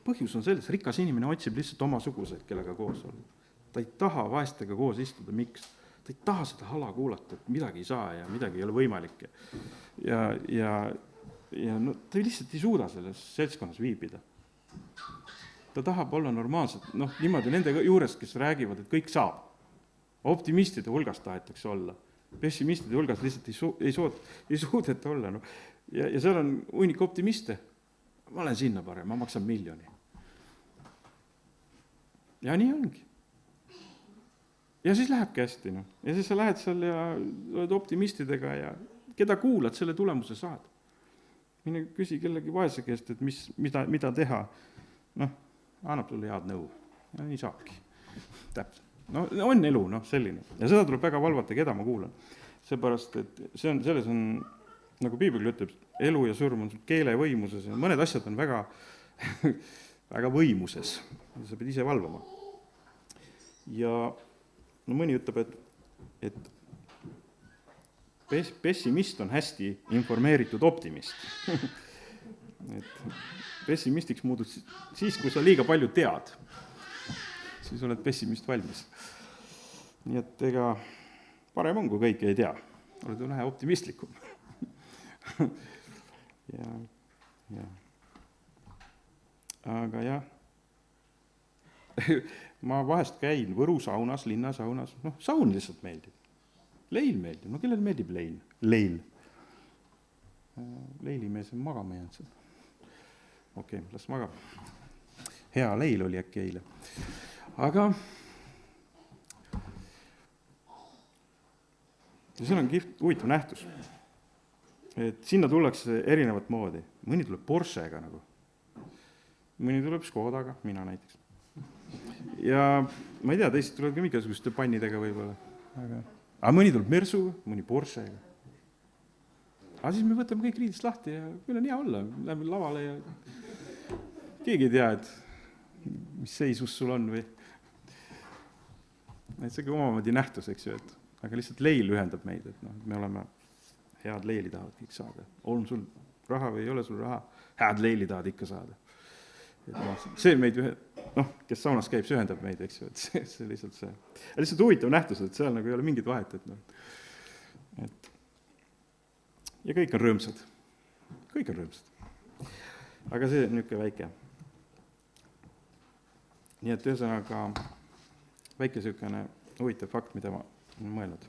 põhjus on selles, rikas inimene otsib lihtsalt omasuguseid, kellega koos olla. Ta ei taha vaestega koos istuda, miks? Ta ei taha seda hala kuulata, et midagi ei saa ja midagi ei ole võimalik. Ja ta lihtsalt ei suuda selles seltskonnas viibida. Ta tahab olla normaalselt, niimoodi nende juures, kes räägivad, et kõik saab. Optimistide hulgas tahetakse olla. Pessimistide hulgas lihtsalt ei suudeta olla. Ja seal on hunnik optimiste. Ma olen sinna parem, ma maksan $1 miljoni. Ja nii ongi. Ja siis lähebki hästi. Ja siis sa lähed seal ja oled optimistidega ja keda kuulad, selle tulemuse saad. Mine küsi kellegi vaese käest, et mida teha. Annab sulle head nõu. Ja nii saabki. Täpselt. On elu, selline. Ja seda tuleb väga valvata, keda ma kuulan. Seepärast, et selles on, nagu Piibel ütleb, elu ja surm on keele võimuses ja mõned asjad on väga, väga võimuses. Sa pead ise valvama. Ja mõni ütleb, et pessimist on hästi informeeritud optimist. Et pessimistiks muudud siis, kui sa liiga palju tead. Siis oled pessimist valmis. Nii et ega parem on, kui kõike ei tea. Oled vähe optimistlikum. Ja. Aga jah. Ma vahest käin Võru saunas, linnasaunas, saun lihtsalt meeldib. Leil meeldib, kellel meeldib leil? Leil. Leilimees on magama jäänud seal. Okei, las magab. Hea leil oli äkki eile. Aga see on huvitav nähtus. Et sinna tullakse erinevat moodi. Mõni tuleb Porschega mõni tuleb Škodaga, mina näiteks. Ja ma ei tea, teised tulevad ka mingisuguste pannidega võib-olla. Aga mõni tuleb Mersuga, mõni Porschega. Aga siis me võtame kõik riidist lahti ja meil on hea olla. Läheme lavale ja keegi ei tea, et mis seisus sul on või. Et see on omamoodi nähtus, eks ju, aga lihtsalt leil ühendab meid, et me oleme head leili tahavad kõik saada. On sul raha või ei ole sul raha? Head leili tahavad ikka saada. See meid kes saunas käib, see ühendab meid, eks ju, et see lihtsalt see. Lihtsalt huvitav nähtus, et seal ei ole mingit vahet, et ja kõik on rõõmsad. Kõik on rõõmsad. Aga see on niisugune väike. Nii et ühesõnaga väike niisugune huvitav fakt, mida ma olen mõelnud.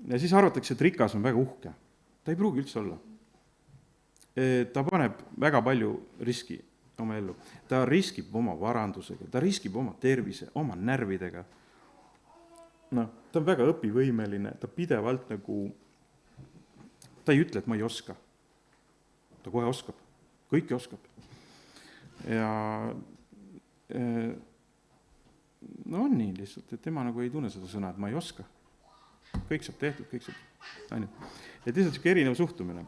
Ja siis arvatakse, et rikas on väga uhke. Ta ei pruugi üldse olla. Ta paneb väga palju riski oma ellu. Ta riskib oma varandusega, ta riskib oma tervise, oma närvidega. Ta on väga õpivõimeline, ta pidevalt ta ei ütle, et ma ei oska. Ta kohe oskab, kõike oskab. Ja on nii lihtsalt, et tema ei tunne seda sõna, et ma ei oska. Kõik saab tehtud, kõik saab. Et lihtsalt erinev suhtumine.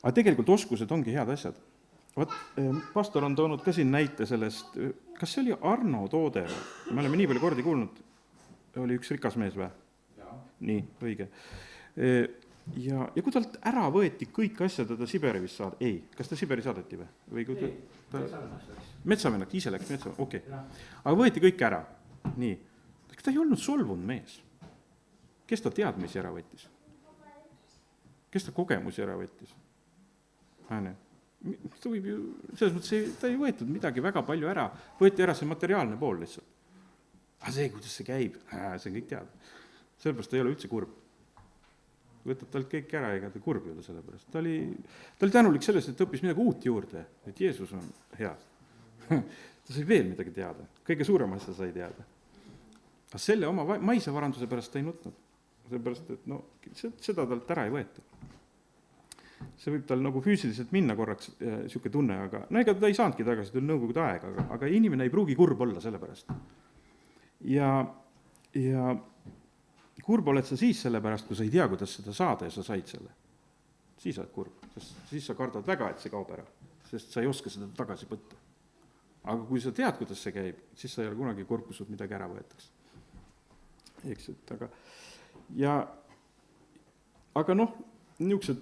Aga tegelikult oskused ongi head asjad. Pastor on toonud ka siin näite sellest, kas see oli Arno Tooder? Me oleme nii palju kordi kuulnud, oli üks rikas mees või? Nii, õige. ja kui talt ära võeti kõik asjad, ta Siberi vist kas ta Siberi saadeti või kui metsavennak, ise läks metsa, okei. Aga võeti kõik ära, nii. Ta ei olnud solvunud mees. Kes ta teadmisi ära võttis? Kes ta kogemusi ära võttis? Ta võib ju, selles mõttes ta ei võetud midagi väga palju ära, võeti ära see materiaalne pool lihtsalt. Aga see, kuidas see käib, see on kõik teada. Sellepärast ta ei ole üldse kurb. Võtab talt kõik ära, ega ta kurb ei ole sellepärast. Ta oli tänulik sellest, et õppis midagi uut juurde, et Jeesus on hea. Ta sai veel midagi teada, kõige suurem asja sai teada. Aga selle oma maise varanduse pärast ta ei nutnud. Sellepärast, et seda talt ära ei võeta. See võib tal nagu füüsiliselt minna korraks siuke tunne, aga ega ta ei saanudki tagasi tuli nõukogude aega, aga inimene ei pruugi kurb olla selle pärast. Ja kurb oled sa siis selle pärast, kui sa ei tea, kuidas seda saada ja sa said selle. Siis oled kurb, sest siis sa kardad väga, et see kaob ära, sest sa ei oska seda tagasi võtta. Aga kui sa tead, kuidas see käib, siis sa ei ole kunagi kurb, kui sul midagi ära võetakse. Eks, aga niisugused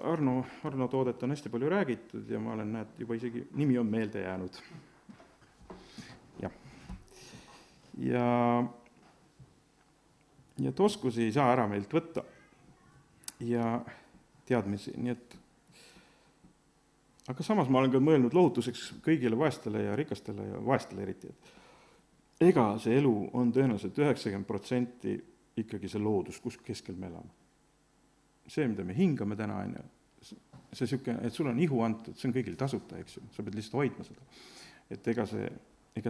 Arno toodet on hästi palju räägitud ja ma olen, juba isegi nimi on meelde jäänud. Ja oskusi ei saa ära meilt võtta ja teadmisi, nii et aga samas ma olen ka mõelnud lohutuseks kõigile vaestele ja rikastele ja vaestele eriti, et ega see elu on tõenäoliselt 90% ikkagi see loodus, kus keskel me elame. See, mida me hingame täna, see siuke, et sul on ihu antud, see on kõigil tasuta, eks ju, sa pead lihtsalt hoidma seda. Et ega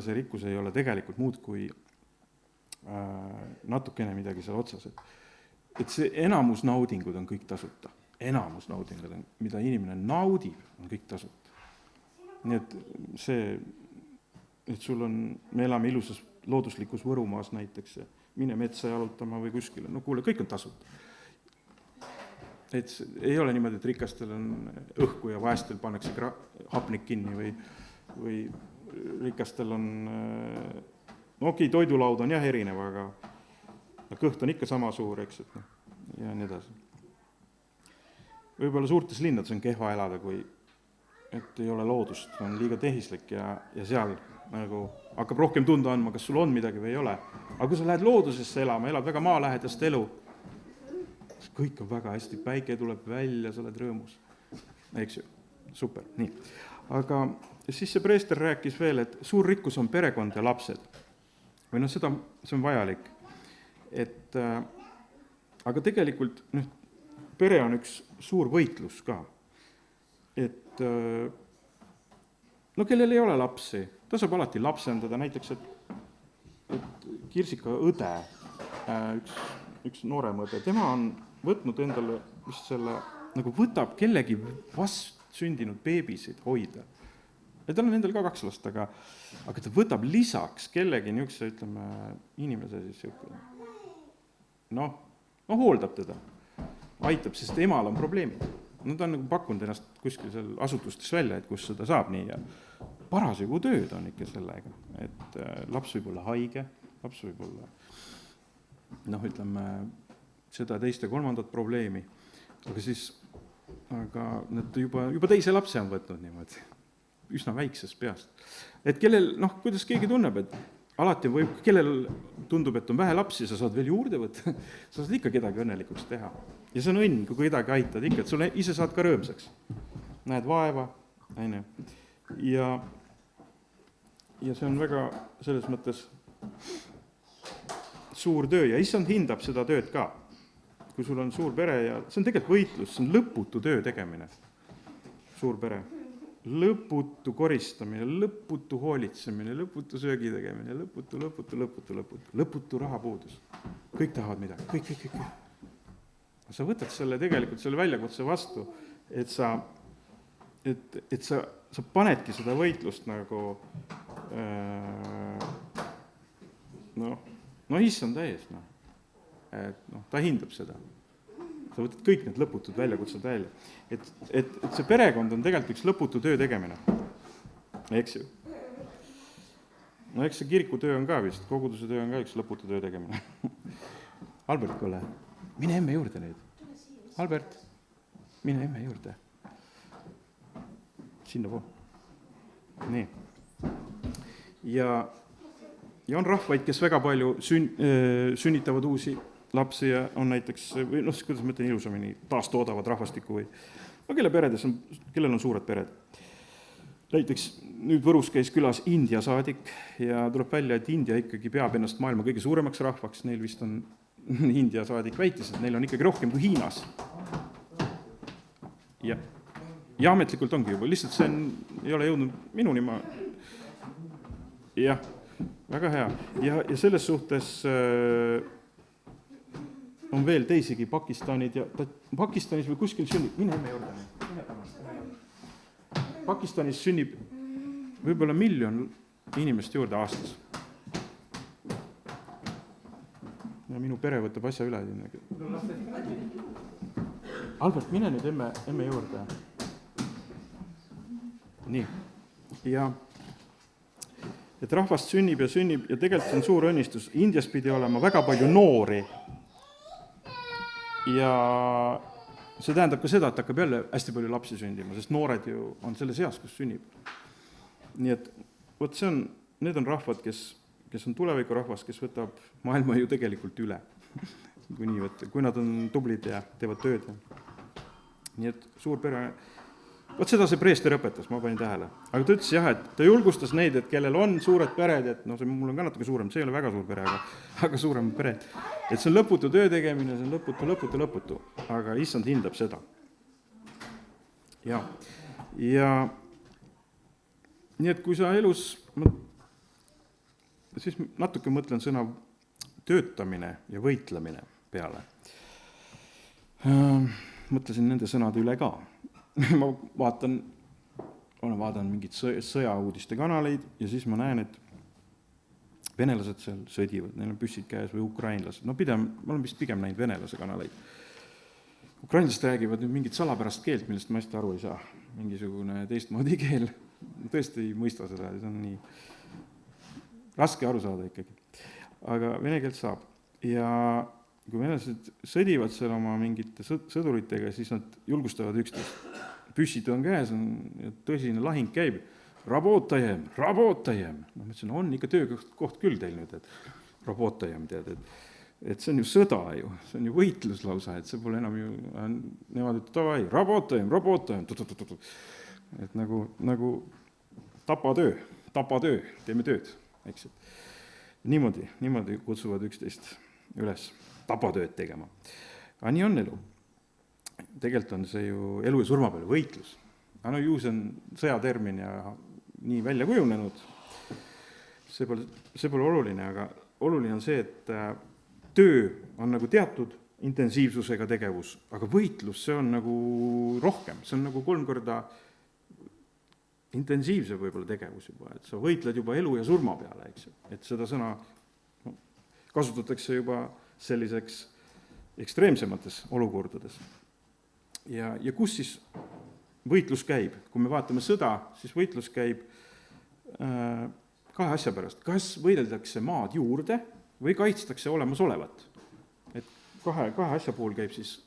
see rikkus ei ole tegelikult muud kui natukene midagi seal otsas. Et see enamus naudingud on kõik tasuta. Enamus naudingud, mida inimene naudib, on kõik tasuta. Nii et see, et sul on, me elame ilusas looduslikus Võrumaas näiteks, mine metsa jalutama või kuskile, kuule, kõik on tasuta. Et ei ole niimoodi, et rikastel on õhku ja vaestel pannakse hapnik kinni või rikastel on, toidulaud on jah erinev, aga kõht on ikka sama suur, eks, ja nii edasi. Võib-olla suurtes linnades on kehva elada, kui et ei ole loodust, on liiga tehislik ja seal nagu hakkab rohkem tunda andma, kas sul on midagi või ei ole. Aga kui sa lähed loodusesse elama, elad väga maalähedast elu, kõik on väga hästi, päike tuleb välja, sa oled rõõmus. Eks ju, super, nii. Aga siis see preester rääkis veel, et suur rikkus on perekond ja lapsed. Või see on vajalik. Aga tegelikult pere on üks suur võitlus ka. Et kellel ei ole lapsi, ta saab alati lapsendada, näiteks, et Kirsika õde, üks noorem õde, tema on võtnud endale vist selle, nagu võtab kellegi vast sündinud beebisid hoida. Ja tal on endal ka 2 last, aga ta võtab lisaks kellegi niisuguse, ütleme, inimese siis hooldab teda, aitab, sest emal on probleemid. Ta on nagu pakkunud ennast kuskil seal asutustes välja, et kus seda saab nii ja parasjagu tööd on ikka sellega, et laps võib olla haige, laps võib olla, ütleme, seda teist ja 3. probleemi, aga nad juba teise lapse on võtnud niimoodi, üsna väiksest peast. Et kellel, kuidas keegi tunneb, et alati võib, kellel tundub, et on vähe lapsi, sa saad veel juurde võtta, sa saad ikka kedagi õnnelikuks teha. Ja see on õnn, kui kedagi aitad ikka, et sulle ise saad ka rõõmsaks. Näed vaeva, ja see on väga selles mõttes suur töö ja issand hindab seda tööd ka. Kui sul on suur pere ja see on tegelikult võitlus, see on lõputu töö tegemine, suur pere. Lõputu koristamine, lõputu hoolitsemine, lõputu söögi tegemine, lõputu rahapuudus. Kõik tahavad midagi, kõik. Sa võtad selle tegelikult selle väljakutse vastu, et sa panedki seda võitlust nagu issand ees, ta hindab seda. Sa võtad kõik need lõputud väljakutsed välja. Et see perekond on tegelikult üks lõputu töö tegemine. Eks ju? Eks see kiriku töö on ka vist, koguduse töö on ka üks lõputu töö tegemine. Albert, kuule, mine emme juurde nüüd. Albert, mine emme juurde. Sinna pool. Nii. Ja on rahvaid, kes väga palju sünnitavad uusi lapsi ja on näiteks, või kuidas ma ütlen ilusamini, taastoodavad rahvastikku või kellel on suured pered. Näiteks nüüd Võrus käis külas India saadik ja tuleb välja, et India ikkagi peab ennast maailma kõige suuremaks rahvaks, neil vist on, India saadik väitis, et neil on ikkagi rohkem kui Hiinas. Ja ametlikult ongi juba, lihtsalt see ei ole jõudnud minuni, väga hea. Ja selles suhtes on veel teisigi Pakistanis või kuskil sünnib, mine emme juurde. Pakistanis sünnib võib-olla 1 miljon inimest juurde aastas. Ja minu pere võtab asja üle. Albert, mine nüüd emme juurde. Nii. Ja et rahvast sünnib ja tegelikult on suur õnnistus. Indias pidi olema väga palju noori ja see tähendab ka seda, et hakkab jälle hästi palju lapsi sündima, sest noored ju on selles eas, kus sünnib. Nii et vot need on rahvad, kes on tulevikurahvas, kes võtab maailma ju tegelikult üle. Kui nad on tublid ja teevad tööd. Nii et suur pere. Vot seda see preester õpetas, ma panin tähele. Aga ta ütles jah, et ta julgustas neid, et kellel on suured pered, et see mul on ka natuke suurem, see ei ole väga suur pere, aga suurem pere. Et see on lõputu töö tegemine, see on lõputu. Aga issand hindab seda. Ja nii et kui sa elus, siis natuke mõtlen sõna töötamine ja võitlemine peale. Mõtlesin nende sõnade üle ka. Ma olen vaadanud mingid sõjauudiste kanaleid ja siis ma näen, et venelased seal sõdivad, neil on püssid käes või ukrainlased. Ma olen vist pigem näinud venelase kanaleid. Ukrainlased räägivad nüüd mingit salapärast keelt, millest ma hästi aru ei saa. Mingisugune teistmoodi keel. Tõesti ei mõista seda, see on nii raske aru saada ikkagi. Aga vene keelt saab. Ja kui venelased sõdivad seal oma mingite sõduritega, siis nad julgustavad üksteist. Püssid on käes, tõsine lahing käib. Rabotajem. Ma mõtlesin, on ikka töökoht küll teil nüüd, et rabotajem tead, et see on ju sõda ju, see on ju võitlus lausa, et see pole enam ju, nemad ütlevad, rabotajem, et nagu tapatöö, teeme tööd, eks. Niimoodi kutsuvad üksteist üles tapatööd tegema. Aga nii on elu. Tegelikult on see ju elu ja surma peale võitlus. Aga ju see on sõjatermin ja nii välja kujunenud. See pole oluline, aga oluline on see, et töö on nagu teatud intensiivsusega tegevus, aga võitlus, see on nagu rohkem, see on nagu 3 korda intensiivse võib-olla tegevus juba, et sa võitled juba elu ja surma peale, eks ju. Et seda sõna kasutatakse juba selliseks ekstreemsemates olukordades. Ja kus siis võitlus käib? Kui me vaatame sõda, siis võitlus käib 2 asja pärast. Kas võideldakse maad juurde või kaitstakse olemasolevat? Et 2 asja puhul käib siis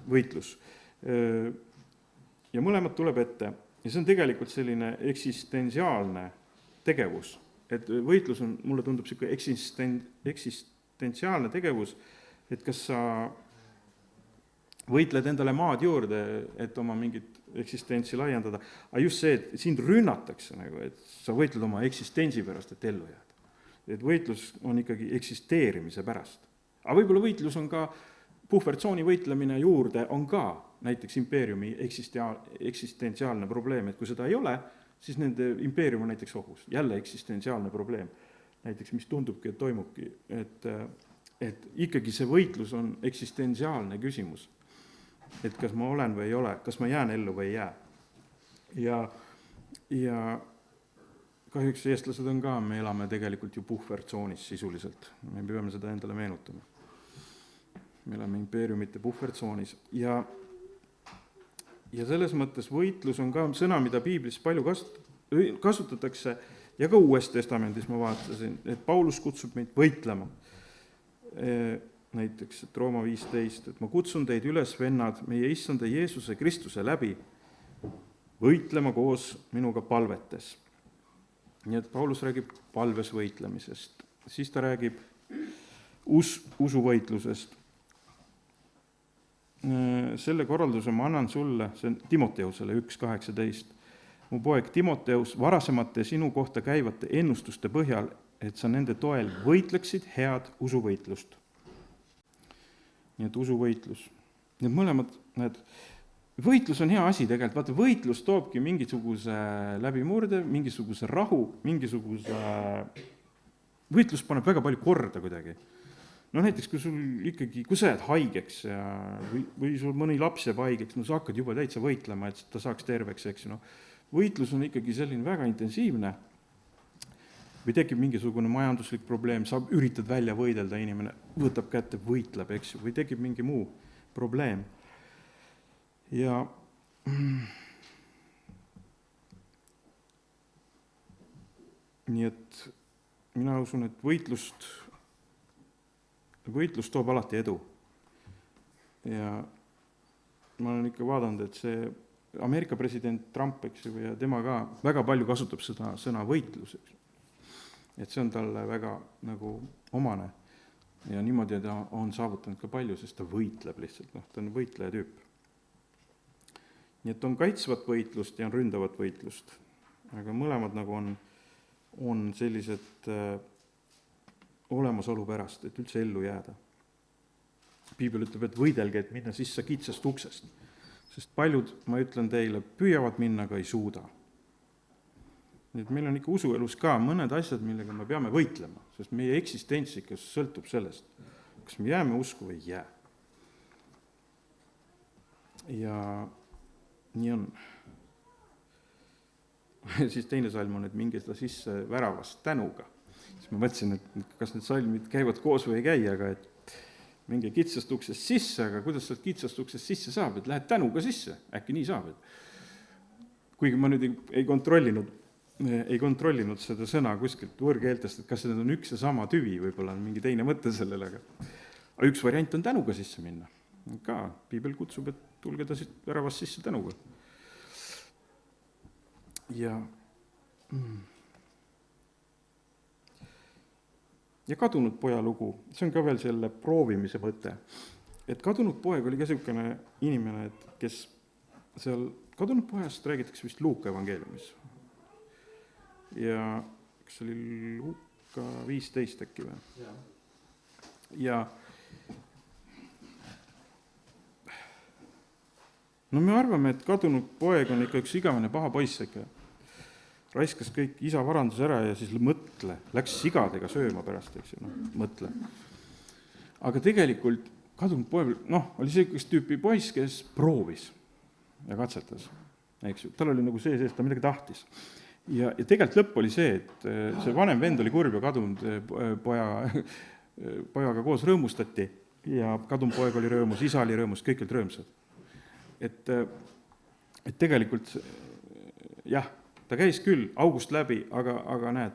võitlus. Ja mõlemad tuleb ette. Ja see on tegelikult selline eksistentsiaalne tegevus. Et võitlus on, mulle tundub selline eksistentsiaalne tegevus, et kas sa võitled endale maad juurde, et oma mingit eksistentsi laiendada, aga just see, et sind rünnatakse, et sa võitled oma eksistentsi pärast, et ellu jääda. Et võitlus on ikkagi eksisteerimise pärast. Aga võib-olla võitlus on ka, puhvertsooni võitlemine juurde on ka näiteks impeeriumi eksistentsiaalne probleem, et kui seda ei ole, siis nende impeerium on näiteks ohus. Jälle eksistentsiaalne probleem, näiteks mis tundubki, et toimubki, et ikkagi see võitlus on eksistentsiaalne küsimus. Et kas ma olen või ei ole, kas ma jään ellu või ei jää. Ja kahjuks eestlased on ka, me elame tegelikult ju puhvertsoonis sisuliselt. Me peame seda endale meenutama. Me elame impeeriumite puhvertsoonis. Ja selles mõttes võitlus on ka sõna, mida Piiblis palju kasutatakse ja ka Uues Testamendis ma vaatasin, et Paulus kutsub meid võitlema. näiteks, et Rooma 15, et ma kutsun teid üles, vennad, meie issanda Jeesuse Kristuse läbi, võitlema koos minuga palvetes. Nii et Paulus räägib palves võitlemisest, siis ta räägib usuvõitlusest. Selle korralduse ma annan sulle, see on Timoteusele 1.18. Mu poeg Timoteus, varasemate sinu kohta käivate ennustuste põhjal, et sa nende toel võitleksid head usuvõitlust. Nii et usuvõitlus. Need mõlemad, võitlus on hea asi tegelikult, vaata, võitlus toobki mingisuguse läbimurde, mingisuguse rahu, võitlus paneb väga palju korda kuidagi. No näiteks, kui sa jääd haigeks või sul mõni laps jääb haigeks, no sa hakkad juba täitsa võitlema, et ta saaks terveks, eks. No, võitlus on ikkagi selline väga intensiivne. Või tekib mingisugune majanduslik probleem, sa üritad välja võidelda, inimene võtab kätte, võitleb, eks ju, või tekib mingi muu probleem. Ja nii et mina usun, et võitlus toob alati edu. Ja ma olen ikka vaadanud, et see Ameerika president Trump, eks ju, ja tema ka väga palju kasutab seda sõna võitlus, eks ju. Et see on talle väga nagu omane ja niimoodi ta on saavutanud ka palju, sest ta võitleb lihtsalt, ta on võitleja tüüp. Nii et on kaitsvat võitlust ja on ründavat võitlust, aga mõlemad nagu on sellised olemasolu pärast, et üldse ellu jääda. Piibel ütleb, et võidelge, et minna sisse kitsast uksest, sest paljud, ma ütlen teile, püüavad minna, aga ei suuda. Nii et meil on ikka usuelus ka mõned asjad, millega me peame võitlema, sest meie eksistents ikka sõltub sellest, kas me jääme usku või ei jää. Ja nii on. Siis teine salm on, et minge seda sisse väravast tänuga. Siis ma mõtlesin, et kas need salmid käivad koos või ei käi, aga et minge kitsast uksest sisse, aga kuidas sealt kitsast uksest sisse saab, et lähed tänuga sisse, äkki nii saab. Kuigi ma nüüd ei kontrollinud seda sõna kuskilt võõrkeeltest, et kas see on üks ja sama tüvi, võib-olla on mingi teine mõte sellele, aga üks variant on tänuga sisse minna. Ka Piibel kutsub, et tulge ta väravast sisse tänuga. Ja kadunud poja lugu, see on ka veel selle proovimise mõte. Et kadunud poeg oli ka niisugune inimene, et kes seal kadunud pojast räägitakse vist Luuka evangeeliumis. Ja kas oli Luuka 15 äkki või? Ja no me arvame, et kadunud poeg on ikka üks igavene paha poiss ikka. Raiskas kõik isa varandus ära ja siis mõtle, läks sigadega sööma pärast, eks ju, mõtle. Aga tegelikult kadunud poeg, oli sellist tüüpi poiss, kes proovis ja katsetas, eks ju. Tal oli nagu see, ta midagi tahtis. Ja tegelikult lõpp oli see, et see vanem vend oli kurb ja kadunud pojaga koos rõõmustati ja kadunud poeg oli rõõmus, isa oli rõõmus, kõik olid rõõmsad. Et tegelikult jah, ta käis küll august läbi, aga näed,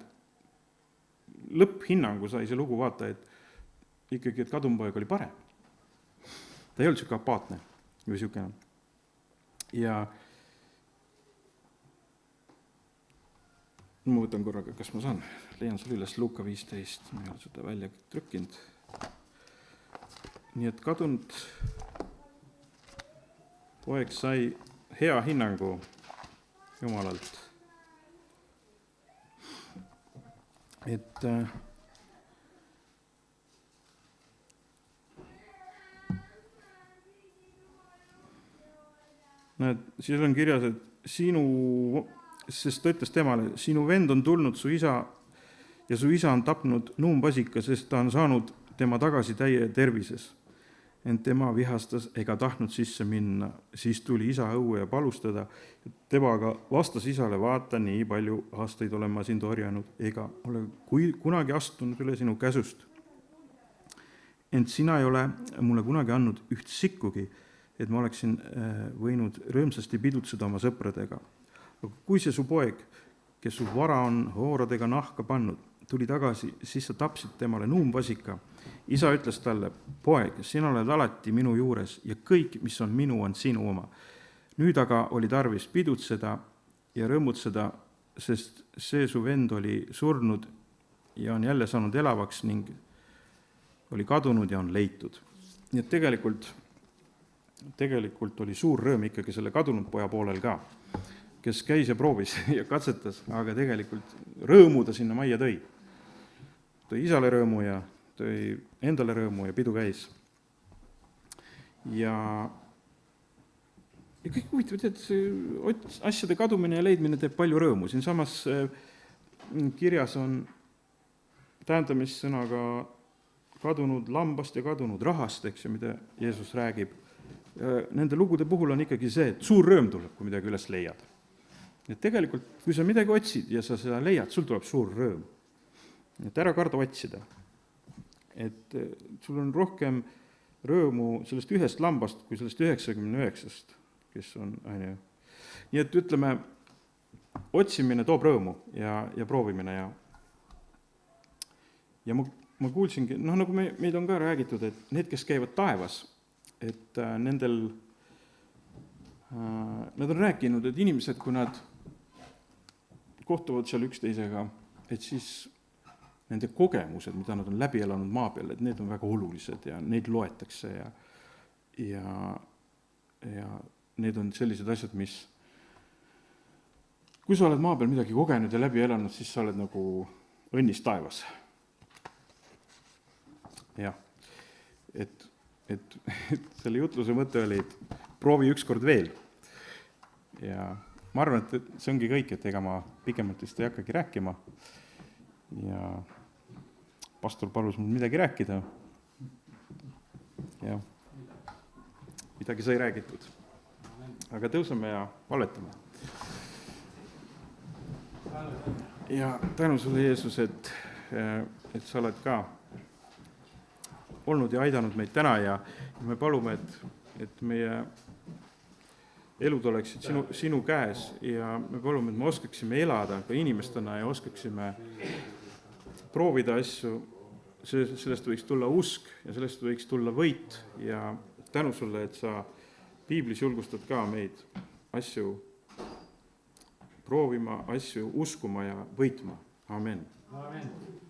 lõpphinnangu sai see lugu vaata, et ikkagi, et kadunud poeg oli parem. Ta ei olnud siuke apaatne või siukene. Ja ma võtan korraga, kas ma saan, leian selle üles Luuka 15, ma ei ole seda välja trükkinud. Nii et kadunud poeg sai hea hinnangu Jumalalt. Et näed, siis on kirjas, et sest ta ütles temale, sinu vend on tulnud su isa ja su isa on tapnud nuumpasika, sest ta on saanud tema tagasi täie tervises. Ent tema vihastas ega tahtnud sisse minna. Siis tuli isa õue ja palustada. Temaga vastas isale, vaata, nii palju aastaid olen ma sind orjanud, ega ole kunagi astunud üle sinu käsust. Ent sina ei ole mulle kunagi andnud üht sikkugi, et ma oleksin võinud rõõmsasti pidutseda oma sõpradega. Aga kui see su poeg, kes su vara on hooradega nahka pannud, tuli tagasi, siis sa tapsid temale nuumpasika isa ütles talle, poeg, sina oled alati minu juures ja kõik, mis on minu, on sinu oma. Nüüd aga oli tarvis pidutseda ja rõõmutseda, sest see su vend oli surnud ja on jälle saanud elavaks ning oli kadunud ja on leitud. Nii et tegelikult oli suur rõõm ikkagi selle kadunud poja poolel ka, kes käis ja proovis ja katsetas, aga tegelikult rõõmu ta sinna majja tõi. Tõi isale rõõmu ja tõi endale rõõmu ja pidu käis. Ja kõik huvitav, et asjade kadumine ja leidmine teeb palju rõõmu. Siin samas kirjas on tähendamissõnaga kadunud lambast ja kadunud rahast, eks ju, mida Jeesus räägib. Nende lugude puhul on ikkagi see, et suur rõõm tuleb, kui midagi üles leiad. Et tegelikult, kui sa midagi otsid ja sa seda leiad, sul tuleb suur rõõm. Et ära karda otsida. Et sul on rohkem rõõmu sellest ühest lambast kui sellest 99, kes on, aine. Nii et ütleme, otsimine toob rõõmu ja proovimine ja ma kuulsingi, nagu meid on ka räägitud, et need, kes käivad taevas, et nad on rääkinud, et inimesed, kui nad kohtuvad seal üksteisega, et siis nende kogemused, mida nad on läbi elanud maa peal, et need on väga olulised ja neid loetakse ja need on sellised asjad, mis kui sa oled maa peal midagi kogenud ja läbi elanud, siis sa oled nagu õnnis taevas. Jah, et selle jutluse mõte oli, et proovi ükskord veel. Ja ma arvan, et see ongi kõik, et ega ma pikemalt vist ei hakkagi rääkima. Ja pastor palus mul midagi rääkida. Ja midagi sai räägitud. Aga tõuseme ja valetame. Ja tänu sulle, Jeesus, et sa oled ka olnud ja aidanud meid täna ja me palume, et meie elud oleksid sinu käes ja me palume, et me oskaksime elada ka inimestena ja oskaksime proovida asju, sellest võiks tulla usk ja sellest võiks tulla võit ja tänu sulle, et sa piiblis julgustad ka meid asju proovima, asju uskuma ja võitma. Amen. Amen.